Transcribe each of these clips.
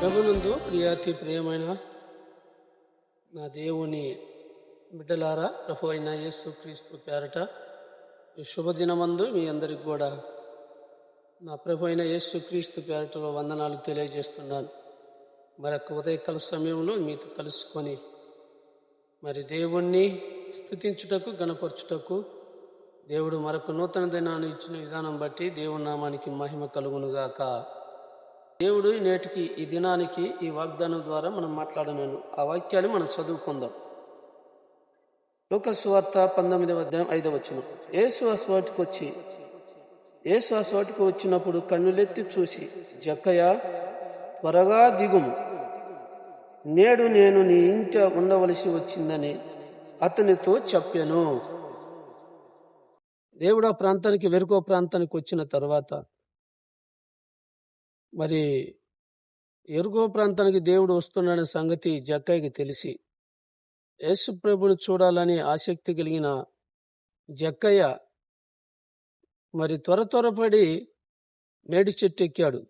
ప్రభునందు ప్రియాతి ప్రియమైన నా దేవుని బిడ్డలారా, ప్రభు అయిన యేసుక్రీస్తు పేరట ఈ శుభదినమందు మీ అందరికి కూడా నా ప్రభు అయిన యేసుక్రీస్తు పేరటలో వందనాలు తెలియజేస్తున్నాను. మరొక ఉదయకాల సమయంలో మీతో కలుసుకొని మరి దేవుణ్ణి స్తుతించుటకు, గణపరచుటకు దేవుడు మరొక నూతన దినాన్ని ఇచ్చిన విధానం బట్టి దేవుని నామానికి మహిమ కలుగునుగాక. దేవుడు నేటికి ఈ దినానికి ఈ వాగ్దానం ద్వారా మనం మాట్లాడలేను. ఆ వాక్యాన్ని మనం చదువుకుందాం. లూకా సువార్త 19వ అధ్యాయం 5వ వచనం. యేసు ఆ చోటికి వచ్చినప్పుడు కన్నులెత్తి చూసి, జక్కయ్య, త్వరగా దిగుము, నేడు నేను నీ ఇంట ఉండవలసి వచ్చిందని అతనితో చెప్పాను. దేవుడు ఆ ప్రాంతానికి, వెరుకో ప్రాంతానికి వచ్చిన తర్వాత మరి ఎరుకో ప్రాంతానికి దేవుడు వస్తున్నాడనే సంగతి జక్కయ్యకి తెలిసి యేసు ప్రభుని చూడాలని ఆసక్తి కలిగిన జక్కయ్య మరి త్వరపడి మేడి చెట్టు ఎక్కాడు.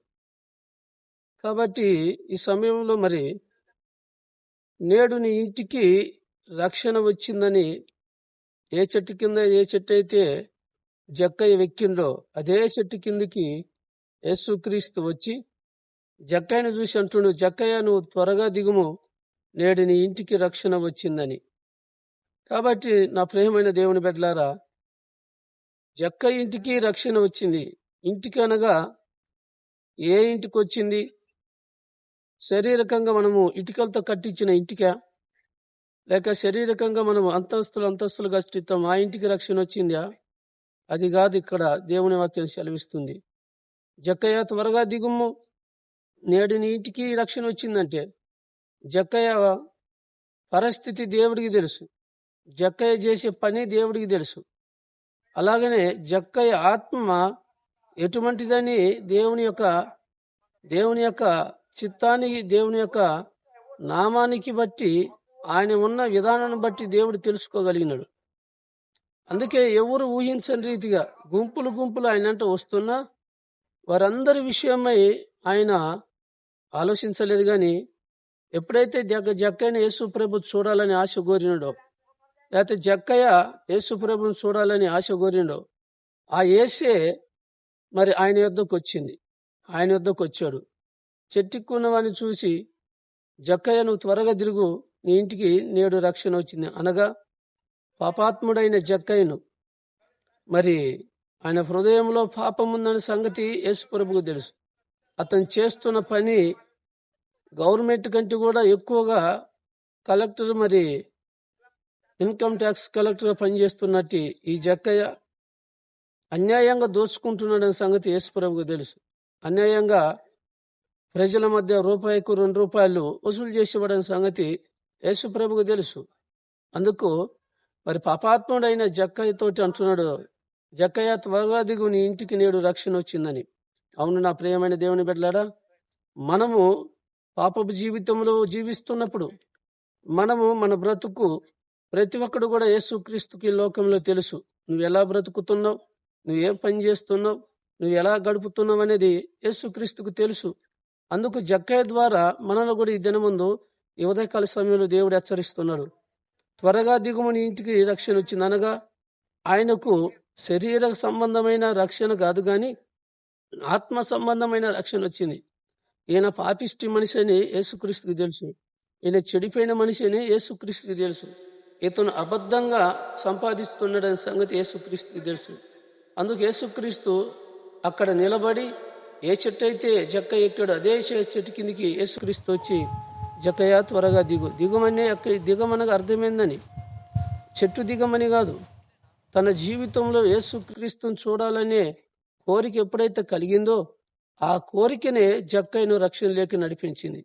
కాబట్టి ఈ సమయంలో మరి నేడు నీ ఇంటికి రక్షణ వచ్చిందని ఏ చెట్టు అయితే జక్కయ్య ఎక్కిండో అదే చెట్టు కిందికి యేసుక్రీస్తు వచ్చి జక్కయ్యను చూసి అంటుండు, జక్కయ్య, నువ్వు త్వరగా దిగుము, నేడు నీ ఇంటికి రక్షణ వచ్చిందని. కాబట్టి నా ప్రియమైన దేవుని బిడ్డలారా, జక్కయ్య ఇంటికి రక్షణ వచ్చింది. ఇంటికి అనగా ఏ ఇంటికి వచ్చింది? శారీరకంగా మనము ఇటుకలతో కట్టించిన ఇంటికా, లేక శారీరకంగా మనము అంతస్తులు కట్టిస్తాం ఆ ఇంటికి రక్షణ వచ్చిందా? అది కాదు. ఇక్కడ దేవుని వాక్యం సెలవిస్తుంది, జక్కయ్య త్వరగా దిగుము, నేడు నీ ఇంటికి రక్షణ వచ్చిందంటే జక్కయ్య పరిస్థితి దేవుడికి తెలుసు, జక్కయ్య చేసే పని దేవుడికి తెలుసు. అలాగనే జక్కయ్య ఆత్మ ఎటువంటిదని దేవుని యొక్క చిత్తానికి, దేవుని యొక్క నామానికి బట్టి, ఆయన ఉన్న విధానాన్ని బట్టి దేవుడు తెలుసుకోగలిగినాడు. అందుకే ఎవరు ఊహించని రీతిగా గుంపులు ఆయనంట వస్తున్నా వారందరి విషయమై ఆయన ఆలోచించలేదు. కానీ ఎప్పుడైతే జక్కయ్యని యేసు ప్రభు చూడాలని ఆశ కోరినాడో, లేకపోతే జక్కయ్య యేసు ప్రభుని చూడాలని ఆశ కోరినాడో, ఆ యేసే మరి ఆయన యొద్దకు వచ్చాడు. చెట్టుకున్నవాడిని చూసి, జక్కయ్య, నువ్వు త్వరగా తిరుగు, నీ ఇంటికి నేడు రక్షణ వచ్చింది అనగా, పాపాత్ముడైన జక్కయ్యను మరి ఆయన హృదయంలో పాపం ఉందనే సంగతి యేసు ప్రభుకు తెలుసు. అతను చేస్తున్న పని గవర్నమెంట్ కంటే కూడా ఎక్కువగా కలెక్టర్, మరి ఇన్కమ్ ట్యాక్స్ కలెక్టర్గా పనిచేస్తున్నట్టు ఈ జక్కయ్య అన్యాయంగా దోచుకుంటున్నాడనే సంగతి యేసు ప్రభుకు తెలుసు. అన్యాయంగా ప్రజల మధ్య రూపాయికు 2 రూపాయలు వసూలు చేసేవాడనే సంగతి యేసు ప్రభుకు తెలుసు. అందుకు మరి పాపాత్ముడైన జక్కయ్య తోటి అంటున్నాడు, జక్కయ్య, త్వరగా దిగు, నీ ఇంటికి నేడు రక్షణ వచ్చిందని. అవును నా ప్రియమైన దేవుని బిడ్డలారా, మనము పాపపు జీవితంలో జీవిస్తున్నప్పుడు మన బ్రతుకు ప్రతి ఒక్కడు కూడా యేసుక్రీస్తుకి లోకంలో తెలుసు. నువ్వు ఎలా బ్రతుకుతున్నావు, నువ్వేం పని చేస్తున్నావు, నువ్వు ఎలా గడుపుతున్నావు అనేది యేసుక్రీస్తుకు తెలుసు. అందుకు జక్కయ్య ద్వారా మనలో కూడా ఈ దినముందు ఈ ఉదయకాల సమయంలో దేవుడు హెచ్చరిస్తున్నాడు, త్వరగా దిగుము, నీ ఇంటికి రక్షణ వచ్చింది అనగా ఆయనకు శరీర సంబంధమైన రక్షణ కాదు, కానీ ఆత్మ సంబంధమైన రక్షణ వచ్చింది. ఈయన పాపిష్టి మనిషి అని యేసుక్రీస్తుకి తెలుసు. ఈయన చెడిపోయిన మనిషి అని యేసుక్రీస్తుకి తెలుసు. ఇతను అబద్ధంగా సంపాదిస్తున్నాడనే సంగతి యేసుక్రీస్తుకి తెలుసు. అందుకు యేసుక్రీస్తు అక్కడ నిలబడి ఏ చెట్టు అయితే జక్కయ్య ఎక్కాడు అదే చెట్టు కిందికి యేసుక్రీస్తు వచ్చి, జక్కయ్య, త్వరగా దిగమనగా అర్థమైందని, చెట్టు దిగమని కాదు, తన జీవితంలో యేసుక్రీస్తుని చూడాలనే కోరిక ఎప్పుడైతే కలిగిందో ఆ కోరికనే జక్కయ్యను రక్షణలోకి నడిపించింది.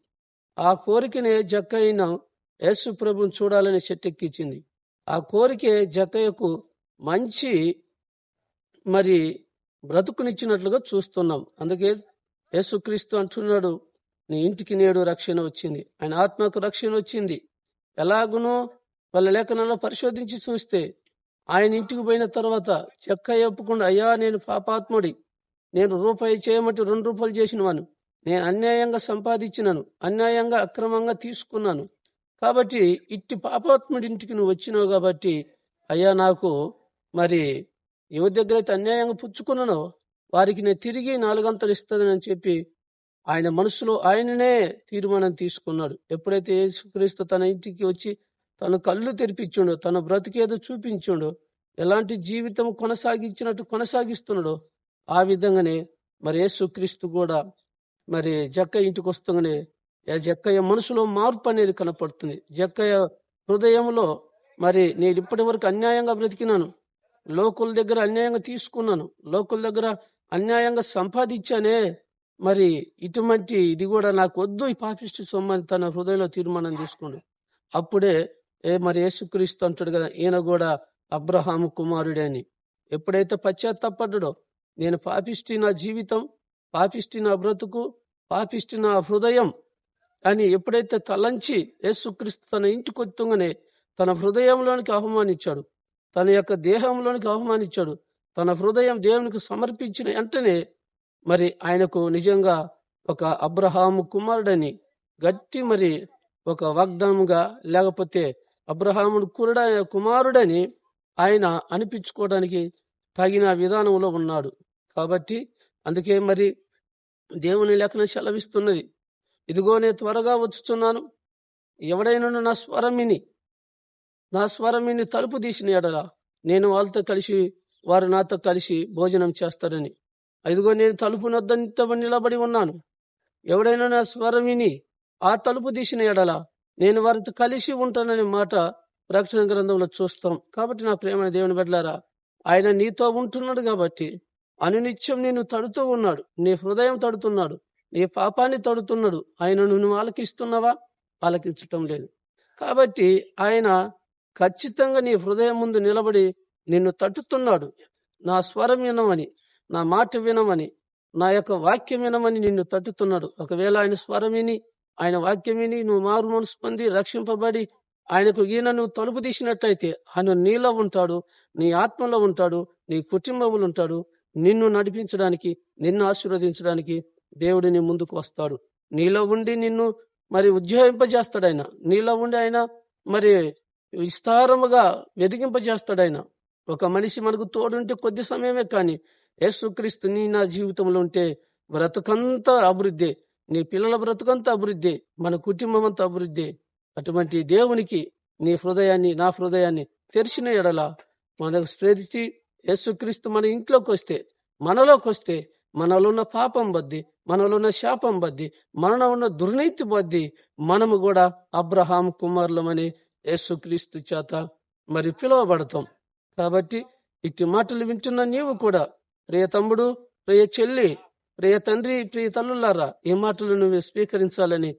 ఆ కోరికనే జక్కయ్యను యేసు ప్రభుని చూడాలని చెట్టెక్కించింది. ఆ కోరికే జక్కయ్యకు మంచి మరి బ్రతుకునిచ్చినట్లుగా చూస్తున్నాం. అందుకే యేసుక్రీస్తు అంటున్నాడు, నీ ఇంటికి నేడు రక్షణ వచ్చింది. ఆయన ఆత్మకు రక్షణ వచ్చింది. ఎలాగునో వాళ్ళ లేఖనంలో పరిశోధించి చూస్తే ఆయన ఇంటికి పోయిన తర్వాత జక్కయ్య ఒప్పుకుండా, అయ్యా, నేను పాపాత్ముడి, నేను రూపాయి చేయమంటే 2 రూపాయలు చేసిన వాను, నేను అన్యాయంగా సంపాదించినాను, అన్యాయంగా అక్రమంగా తీసుకున్నాను. కాబట్టి ఇట్టి పాపాత్ముడి ఇంటికి నువ్వు వచ్చినావు కాబట్టి అయ్యా నాకు మరి ఎవరి దగ్గర అయితే అన్యాయంగా పుచ్చుకున్నానో వారికి నేను తిరిగి 4 అంతలు ఇస్తుందని చెప్పి ఆయన మనసులో ఆయననే తీర్మానం తీసుకున్నాడు. ఎప్పుడైతే యేసుక్రీస్తు తన ఇంటికి వచ్చి తన కళ్ళు తెరిపించుండో, తన బ్రతికేదో చూపించుండో, ఎలాంటి జీవితం కొనసాగించినట్టు కొనసాగిస్తున్నాడో ఆ విధంగానే మరి యేసుక్రీస్తు కూడా మరి జక్కయ్య ఇంటికి వస్తుందనే జక్కయ్య మనసులో మార్పు అనేది కనపడుతుంది. జక్కయ్య హృదయంలో మరి నేను ఇప్పటి వరకు అన్యాయంగా బ్రతికినాను, లోకుల దగ్గర అన్యాయంగా తీసుకున్నాను, లోకుల దగ్గర అన్యాయంగా సంపాదించానే, మరి ఇటువంటి ఇది కూడా నాకు వద్దు, ఈ పాపిష్టి సొమ్మని తన హృదయంలో తీర్మానం తీసుకున్నాడు. అప్పుడే మరి యేసుక్రీస్తు అంటాడు కదా, ఈయన కూడా అబ్రహాము కుమారుడే అని. ఎప్పుడైతే పశ్చాత్తాపడ్డాడో, నేను పాపిష్టి నా జీవితం, పాపిష్టి నా బ్రతుకు, పాపిష్టి నా హృదయం అని ఎప్పుడైతే తలంచి యేసుక్రీస్తు తన ఇంటికి వచ్చుగానే తన హృదయంలోనికి ఆహ్వానించాడు, తన యొక్క దేహంలోనికి ఆహ్వానించాడు, తన హృదయం దేవునికి సమర్పించిన వెంటనే మరి ఆయనకు నిజంగా ఒక అబ్రహాము కుమారుడని గట్టి మరి ఒక వాగ్దానంగా, లేకపోతే అబ్రహాముడు కుమారుడని ఆయన అనిపించుకోవడానికి తగిన విధానంలో ఉన్నాడు. కాబట్టి అందుకే మరి దేవుని లేఖనం సెలవిస్తున్నది, ఇదిగో నేను త్వరగా వచ్చుచున్నాను, ఎవడైనా నా స్వరమిని తలుపు తీసిన ఎడల నేను వాళ్ళతో కలిసి, వారు నాతో కలిసి భోజనం చేస్తారని. ఇదిగో నేను తలుపు నొద్ద నిలబడి ఉన్నాను, ఎవడైనా నా స్వరమిని ఆ తలుపు తీసిన ఎడల నేను వారితో కలిసి ఉంటాననే మాట ప్రకటన గ్రంథంలో చూస్తాం. కాబట్టి నా ప్రేమ దేవుని బిడ్డలారా, ఆయన నీతో ఉంటున్నాడు కాబట్టి అనునిత్యం నేను తడుతూ ఉన్నాడు, నీ హృదయం తడుతున్నాడు, నీ పాపాన్ని తడుతున్నాడు. ఆయనను నువ్వు ఆలకిస్తున్నావా? ఆలకించటం లేదు. కాబట్టి ఆయన ఖచ్చితంగా నీ హృదయం ముందు నిలబడి నిన్ను తట్టుతున్నాడు. నా స్వరం వినమని, నా మాట వినమని, నా యొక్క వాక్యం వినమని నిన్ను తట్టుతున్నాడు. ఒకవేళ ఆయన స్వరం విని, ఆయన వాక్యం విని నువ్వు మారు మనసు పొంది రక్షింపబడి ఆయనకు ఈయన నువ్వు తలుపు తీసినట్లయితే ఆయన నీలో ఉంటాడు, నీ ఆత్మలో ఉంటాడు, నీ కుటుంబంలో ఉంటాడు. నిన్ను నడిపించడానికి, నిన్ను ఆశీర్వదించడానికి దేవుడు నీ ముందుకు వస్తాడు. నీలో ఉండి నిన్ను మరి ఉజ్జీవింపజేస్తాడు ఆయన. నీలో ఉండి ఆయన మరి విస్తారముగా వెదిగింపజేస్తాడు ఆయన. ఒక మనిషి మనకు తోడుంటే కొద్ది సమయమే, కానీ యేసుక్రీస్తు నా జీవితంలో ఉంటే బ్రతుకంతా అభివృద్ధి, నీ పిల్లల బ్రతుకంతా అభివృద్ధి, మన కుటుంబం అంతా అభివృద్ధి. అటువంటి దేవునికి నీ హృదయాన్ని, నా హృదయాన్ని తెరిచిన ఎడల మనకు స్వేదించి యేసుక్రీస్తు మన ఇంట్లోకి వస్తే, మనలోకి వస్తే, మనలో ఉన్న పాపం బద్ది, మనలో ఉన్న శాపం బద్ది, మనలో ఉన్న దుర్నీతి బద్ది, మనము కూడా అబ్రహాం కుమారులమని యేసుక్రీస్తు చేత మరి పిలువబడతాం. కాబట్టి ఇట్టి మాటలు వింటున్న నీవు కూడా, ప్రియ తమ్ముడు, ప్రియ చెల్లి, ప్రియ తండ్రి, ప్రియ తల్లులారా, ఈ మాటలు నువ్వు స్వీకరించాలని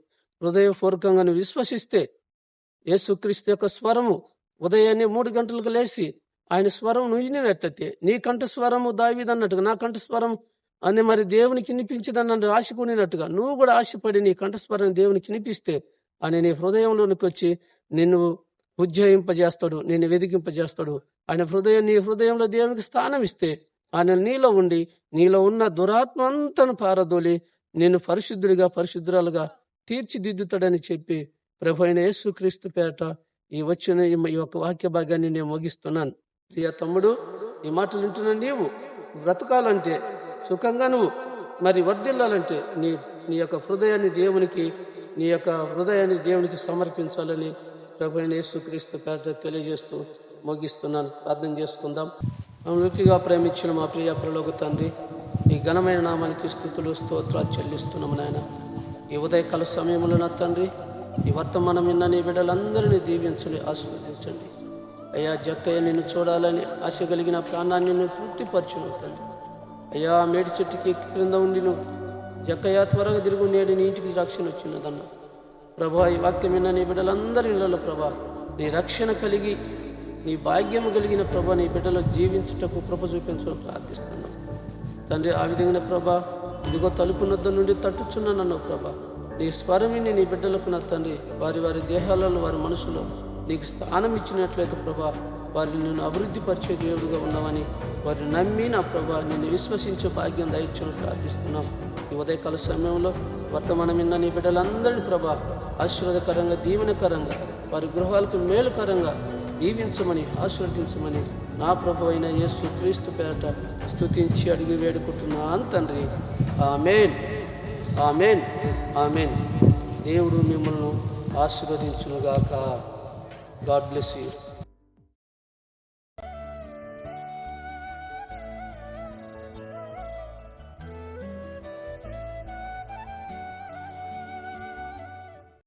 హృదయపూర్వకంగా నువ్వు విశ్వసిస్తే, యేసుక్రీస్తు యొక్క స్వరము ఉదయాన్నే 3 గంటలకు లేచి ఆయన స్వరం నువ్వు వినినట్లయితే, నీ కంఠ స్వరము దావీదన్నట్టుగా నా కంఠ స్వరం అని మరి దేవునికి వినిపించదన్న ఆశకునేటట్టుగా నువ్వు కూడా ఆశపడి నీ కంఠస్వరం దేవునికి వినిపిస్తే ఆయన నీ హృదయంలోనికి వచ్చి నిన్ను ఉజ్జయింపజేస్తాడు, నిన్ను వెదిగింపజేస్తాడు. ఆయన నీ హృదయంలో దేవునికి స్థానం ఇస్తే ఆయన నీలో ఉండి నీలో ఉన్న దురాత్మ అంతను పారదోలి నిన్ను పరిశుద్ధురాలుగా తీర్చిదిద్దుతాడని చెప్పి ప్రభు అయిన యేసుక్రీస్తు పేరట ఈ యొక్క వాక్య భాగాన్ని నేను ముగిస్తున్నాను. ప్రియ తమ్ముడు, ఈ మాటలు వింటున్న నీవు బ్రతకాలంటే, సుఖంగా నువ్వు మరి వర్ధిల్లాలంటే నీ యొక్క హృదయాన్ని దేవునికి సమర్పించాలని ప్రభు అయిన యేసుక్రీస్తు పేరట తెలియజేస్తూ ముగిస్తున్నాను. ప్రార్థన చేసుకుందాం. ముఖ్యంగా ప్రేమించిన మా ప్రియ పరలోక తండ్రి, ఈ ఘనమైన నామానికి స్తుతులు స్తోత్రాలు చెల్లిస్తున్నాము నాయన. ఈ ఉదయకాల సమయంలో నా తండ్రి, ఈ వర్తమానం విన్న నీ బిడ్డలందరినీ దీవించండి, ఆశీర్వదించండి. అయ్యా, జక్కయ్య నిన్ను చూడాలని ఆశ కలిగిన ప్రాణాన్ని నువ్వు తృప్తిపరచును తండ్రి. అయ్యా, మేడి చెట్టుకి క్రింద ఉండి నువ్వు జక్కయ్య త్వరగా తిరుగు, నేడు నీ ఇంటికి రక్షణ వచ్చినదన్న ప్రభా. ఈ వాక్యం విన్న నీ బిడ్డలందరి ఇళ్లలో ప్రభా నీ రక్షణ కలిగి, నీ భాగ్యము కలిగిన ప్రభా నీ బిడ్డలో జీవించుటకు కృప చూపించడం ప్రార్థిస్తున్నాం తండ్రి. ఆ విధంగా ప్రభా ఇదిగో తలుపు నొద్ద నుండి తట్టుచున్నానన్నావు ప్రభా. నీ స్వరమిని నీ బిడ్డలకు నా తండ్రి వారి దేహాలలో, వారి మనసులో నీకు స్థానం ఇచ్చినట్లయితే ప్రభా వారిని నేను అభివృద్ధి పరిచే దేవుడుగా ఉన్నామని వారిని నమ్మి నా ప్రభా నిన్ను విశ్వసించే భాగ్యం దయచేయని ప్రార్థిస్తున్నాం. ఈ ఉదయకాల సమయంలో వర్తమానం విన్న నీ బిడ్డలందరినీ ప్రభా ఆశీర్వాదకరంగా దీవెనకరంగా వారి గృహాలకు మేలుకరంగా దీవించమని ఆశీర్వదించమని నా ప్రభు అయిన యేసు క్రీస్తు పేరట స్తుతించి అడిగి వేడుకుంటున్నాను తండ్రి. ఆమేన్, ఆమేన్, ఆమేన్. దేవుడు మిమ్మల్ని ఆశీర్వదించునుగాక. God bless you.